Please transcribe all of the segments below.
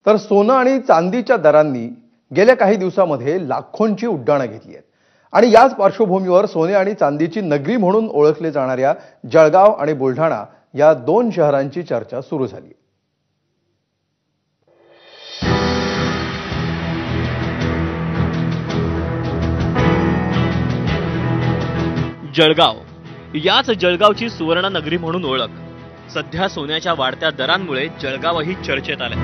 तर सोनं आणि चांदीच्या दरांनी गेल्या काही दिवसांमध्ये लाखोंची उड्डाणं घेतली आहेत आणि याच पार्श्वभूमीवर सोने आणि चांदीची नगरी म्हणून ओळखले जाणाऱ्या जळगाव आणि बुलढाणा या दोन शहरांची चर्चा सुरू झाली. जळगाव, याच जळगावची सुवर्ण नगरी म्हणून ओळख. सध्या सोन्याच्या वाढत्या दरांमुळे जळगावही चर्चेत आले.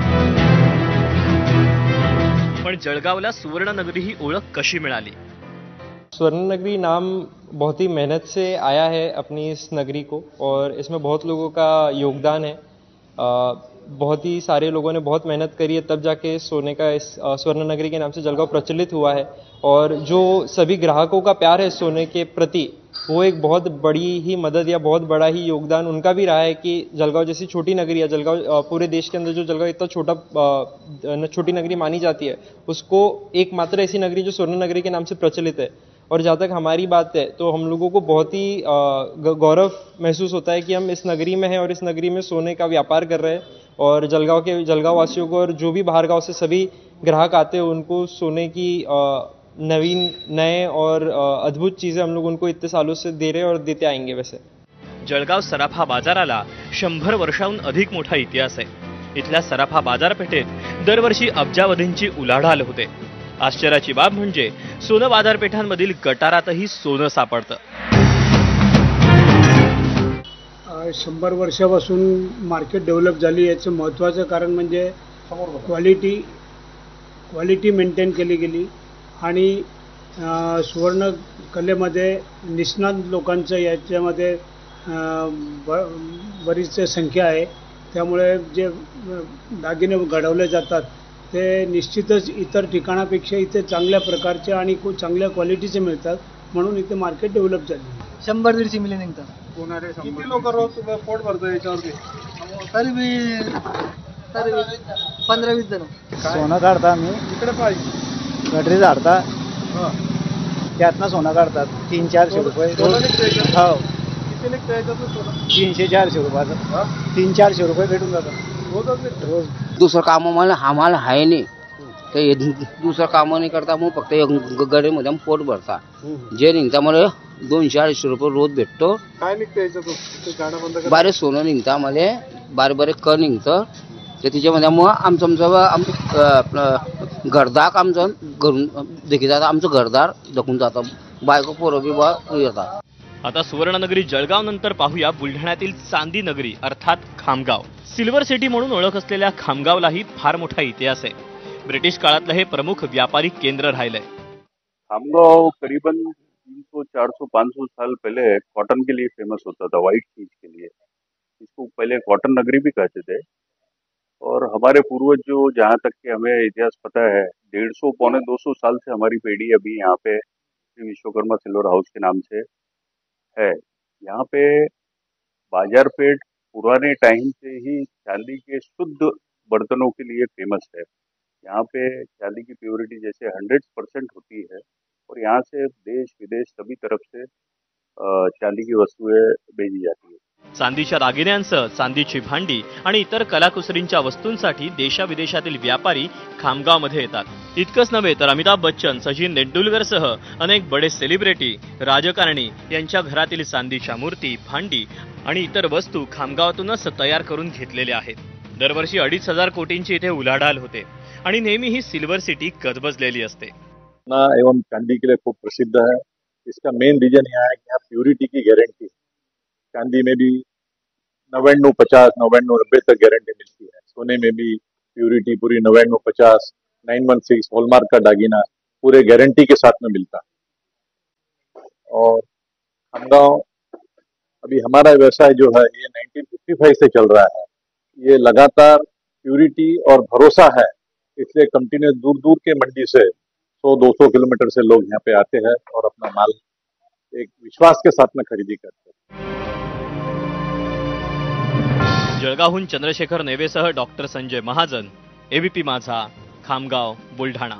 पण जळगावला सुवर्ण नगरी ही ओळख कशी मिळाली? स्वर्ण नगरी नाम बहुत ही मेहनत से आया है अपनी इस नगरी को, और इसमें बहुत लोगों का योगदान है. बहुत ही सारे लोगों ने बहुत मेहनत करी है, तब जाके सोने का इस स्वर्ण नगरी के नाम से जळगाव प्रचलित हुआ है. और जो सभी ग्राहकों का प्यार है सोने के प्रति, वो एक बहुत बड़ी ही मदद या बहुत बड़ा ही योगदान उनका भी रहा है कि जळगाव जैसी छोटी नगरी है, जळगाव पूरे देश के अंदर जो जळगाव इतना छोटी नगरी मानी जाती है, उसको एकमात्र ऐसी नगरी जो स्वर्ण नगरी के नाम से प्रचलित है. और जहाँ तक हमारी बात है तो हम लोगों को बहुत ही गौरव महसूस होता है कि हम इस नगरी में हैं और इस नगरी में सोने का व्यापार कर रहे हैं. और जळगाव वासियों को और जो भी बाहर गांव से सभी ग्राहक आते हैं उनको सोने की नए और अद्भुत चीजें हम लोग उनको इतने सालों से दे रहे हैं और देते आएंगे. वैसे जळगाव सराफा बाजाराला 100 वर्षांहून अधिक मोठा इतिहास आहे. इथल्या सराफा बाजारपेठेत दरवर्षी अब्जावधींची उलाढाल होते. आश्चर्याची बाब म्हणजे सोनं बाजारपेठांमधील गटारातही सोनं सापडतं. 100 वर्षापासून मार्केट डेव्हलप झाली. याचं महत्त्वाचं कारण म्हणजे क्वालिटी मेंटेन केली गेली आणि सुवर्ण कलेमध्ये निष्णात लोकांचं याच्यामध्ये बरीच संख्या आहे. त्यामुळे जे दागिने घडवले जातात ते निश्चितच इतर ठिकाणापेक्षा इथे चांगल्या प्रकारचे आणि खूप चांगल्या क्वालिटीचे मिळतात. म्हणून इथे मार्केट डेव्हलप झाली. 100-150 मिली निघतात. किती लोक रोज पोट भरतो याच्यावरती? तरी 15-20 जण. सोनं काढता आम्ही इकडे पाहिजे गटरी झाडता, त्यातनं सोनं काढतात. 300-400 रुपये रोज. हो, किती निघतं याच्यातून सोनं? 300-400 रुपयाचं. 300-400 रुपये भेटून जातात रोज. दुसरं काम आम्हाला आहे नाही, ते दुसरं काम नाही करता. मग फक्त गडीमध्ये पोट भरता. जे निघता मला 200-250 रुपये रोज भेटतो. काय निघतं याच्यातून? बारे सोनं निघतं आम्हाला, बारे क निघतं. तर त्याच्यामध्ये मग आमचं घरदार आमचं घरून देखील जातं. आमचं घरदार दखून जातं. बायको पोरं बी येतात. आता सुवर्णनगरी जळगाव नंतर पाहूया बुलढाण्यातील चांदी नगरी अर्थात खामगाव. सिल्वर सिटी म्हणून ओळख असलेल्या खामगावलाही फार मोठा इतिहास आहे. ब्रिटिश काळातलं हे प्रमुख व्यापारी केंद्र राहिलंय. खामगाव करीबन 300, 400, 500 साल पहले कॉटन के लिए फेमस होता था, व्हाइट चीज के लिए. इसको पहले कॉटन नगरी भी कहते थे. और हमारे पूर्वज जो, जहाँ तक कि हमें इतिहास पता है, 150-200 साल से हमारी पीढ़ी अभी यहाँ पे श्री विश्वकर्मा सिल्वर हाउस के नाम से है. यहाँ पे बाजारपेट पुराने टाइम से ही चांदी के शुद्ध बर्तनों के लिए फेमस है. यहाँ पे चांदी की प्योरिटी जैसे 100% होती है और यहाँ से देश विदेश सभी तरफ से चांदी की वस्तुएं भेजी जाती है. चांदीच्या दागिन्यांसह चांदीची भांडी आणि इतर कलाकुसरींच्या वस्तूंसाठी देशाविदेशातील व्यापारी खामगावमध्ये येतात. इतकंच नव्हे तर अमिताभ बच्चन, सचिन तेंडुलकरसह अनेक बडे सेलिब्रिटी, राजकारणी यांच्या घरातील चांदीच्या मूर्ती, भांडी आणि इतर वस्तू खामगावातूनच तयार करून घेतलेल्या आहेत. दरवर्षी 2,500 कोटींची इथे उलाढाल होते आणि नेहमी ही सिल्वर सिटी गजबजलेली असते. एवं चांदी के लिए खूब प्रसिद्ध है. इसका मेन रीजन यह है कि यहाँ प्योरिटी की गारंटी. चांदी में भी 99-50, 99-90 तक गारंटी मिलती है. सोने में भी प्योरिटी पूरी 99-50, 916 हॉलमार्क का दागिना पूरे गारंटी के साथ में मिलता है. और खामगांव अभी हमारा व्यवसाय जो है ये 1955 से चल रहा है. ये लगातार प्योरिटी और भरोसा है, इसलिए कंटिन्यूस दूर दूर के मंडी से 100-200 किलोमीटर से लोग यहाँ पे आते हैं और अपना माल एक विश्वास के साथ में खरीदी करते हैं. जळगावहून चंद्रशेखर नेवेसह डॉक्टर संजय महाजन, एबीपी माझा, खामगाव, बुलढाणा.